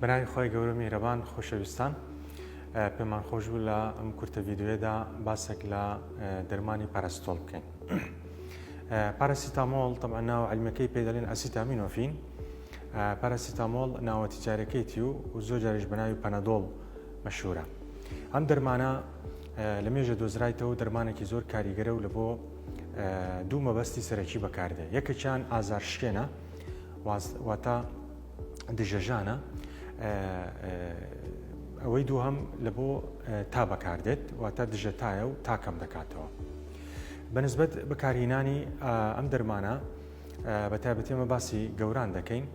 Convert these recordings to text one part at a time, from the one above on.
بەناوی خۆی گەورە میهرەبان خۆشەویستان پێمان خۆش بوو لە ئەم کورتە ڤیدیۆیەدا باسێک لە دەرمانی پارەستۆڵ بکەین. پاراسیتامۆڵ طبعا ناو عەلمیەکەی پێ دەڵێن ئەسیتامینۆفین. پاراسیتامۆڵ ناوە تیجارەکەیەتی و زۆر جاریش بە ناوی پەنەدۆڵ مەشهورە. ئەم دەرمانە لە مێژە دۆزرایتەوە دەرمانێکی زۆر کاریگەرە و لە بۆ دوو مەبەستی سەرەکی بەکاردێت. یەکێکیان ئازارشکێنە واتە دژەژانە، ئەوەی دووهەم لە بۆ تا بەکاردێت واتە دژە تایە و تاکەم دەکاتەوە. بەنسبەت بەکارهێنانی ئەم دەرمانە بە تایبەتیمە باسی گەوران دەکەین.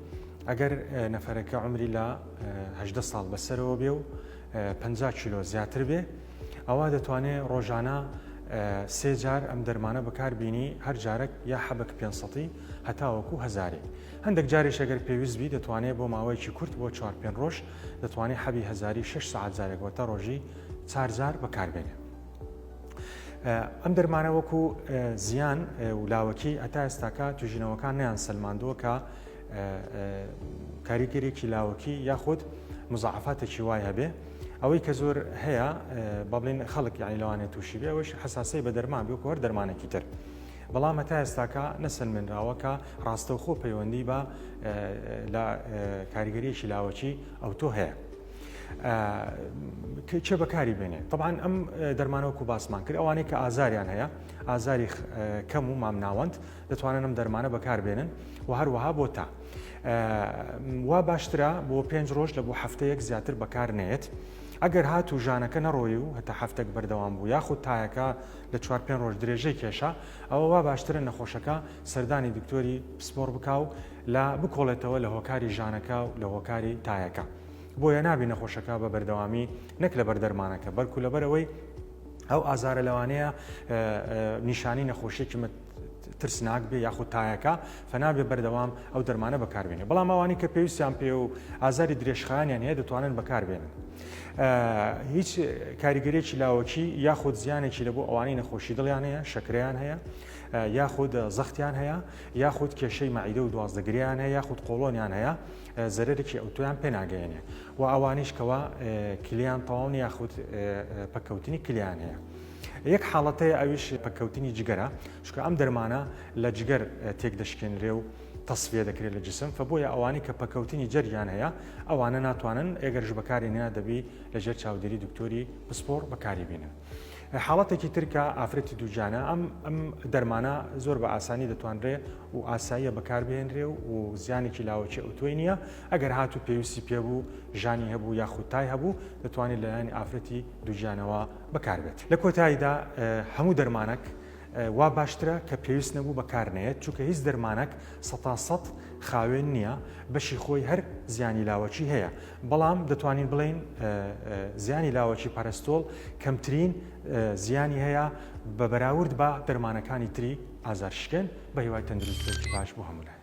ئەگەر نەفەرەکە عمری لە 18 ساڵ بەسەرەوە بێ و 50 کیلۆ زیاتر بێ، ئەوە دەتوانێت ڕۆژانە 3 جار ئەم دەرمانە بەکاربیینی هەر جارێک یا حەبک 500 هەتاوەکو هەزارێ. هەندێک جاریش ئەگەر پێویستبی دەتوانێت بۆ ماوەیەکی کورت بۆ 4-5 ڕۆژ دەتوانێت حەبی هەزاری 6 ساعت جارێک وەتە ڕۆژی 4 جار بەکاربێنێ. ئەم دەرمانە وەکو زیان و لاوەکی هەتا ئێستاکە توێژینەوەکان نیان سەلماندووە کە کاریگەرێکی لاوەکی یاخود مزاعفاتێکی وای هەبێ. ئەوەی کە زۆر هەیە با بڵێن خەڵک یعنی لەوانێت تووشی بێ، ئەوەش حساسی بە دەرمان بێ و هەر دەرمانێکی تر. بەڵام هەتا ئێستاکە نەسەلمێنراوە کە ڕاستەوخۆ پەیوەندی بە لە کاریگەریەکی لاوەکی ئەوتۆ هەیە. چێ بەکاری بێنێ؟ طبعاً ئەم دەرمانەوەکو باسمان کرد ئەوانەی کە ئازاریان هەیە، ئازاری کەم و مامناوەند دەتوانن ئەم دەرمانە بەکاربێنن و هەروەها بۆ تا. وا باشترە بۆ 5 ڕۆژ لە بۆ هەفتەیەک زیاتر بەکار نێت. ئەگەر هاتوو ژانەکە نەڕۆی و هەتا هەفتێک بەردەوام بوو یاخود تایەکە لە 4-5 ڕۆژ درێژەی کێشە، ئەوە وا باشترە نەخۆشەکە سەردانی دکتۆری پسپۆر بکاو لە بکۆڵێتەوە لە هۆکاری ژانەکە و لە هۆکاری تایەکە. بۆیە نابی نەخۆشەکە بە بەردەوامی نەک لە بەردەرمانەکە بەڵکو لەبەرەوەی ئەو ئازارە لەوانەیە نیشانی نەخۆشیێکی ترسناک بێ یاخود تایەکە فەنابێ بەردەوام ئەو دەرمانە بەکاربێنێ. بەڵام ئەوانی کە پێویستیان پێ و ئازاری درێژخایانیان هەیە دەتوانن بەکاربێنن. هیچ کاریگەریەکی لاوەکی یاخود زیانێکی لە بۆ ئەوانەی نەخۆشی دڵیان هەیە، شەکرەیان هەیە، یاخود زەختیان هەیە، یاخود کێشەی مەعیدە و دوازدەگریان هەیە، یاخود قۆڵۆنیان هەیە، زەرێکی ئەوتۆیان پێ ناگەیەنێ و ئەوانیش کەوا کلیان تەواو یاخود پەکەوتنی کلیان هەیە. یەک حاڵەتەیە ئەویش پەکەوتنی جگەرە، چکە ئەم دەرمانە لە جگەر تێک دەشکێنرێ و تەسفیە دەکرێت لە جسم، فبۆیە ئەوانی کە پەکەوتنی جەریان هەیە ئەوانە ناتوانن ئێگەرش بەکاری نێ دەبی لەژێر چاودێری دکتۆری پسپۆر بەکاری بێنن. حاڵەتێکی ترکە ئافرەتی دووجانە ئەم دەرمانە زۆر بە ئاسانی دەتوانرێ و ئاساییە بەکاربێنرێ و زیانێکی لاوەکی ئەوتۆی نییە. ئەگەر هاتوو پێویستی پێبوو ژانی هەبوو یاخود تای هەبوو دەتوانێت لەلایەنی ئافرەتی دووجانەوە بەکاربێت. لە کۆتاییدا هەموو دەرمانەک وا باشترە کە پێویست نەبوو بەکارنێت، چونکە هیچ دەرمانەک 100% خاوێن نییە، بەشی خۆی هەر زیانی لاوەکی هەیە. بەڵام دەتوانین بڵێن زیانی لاوەکی پارەستۆڵ کەمترین زیانی هەیە بە بەراورد بە دەرمانەکانی تری ئازارشکێن بە هیوای تەندروستێکی باش بۆ هەموو لایەک.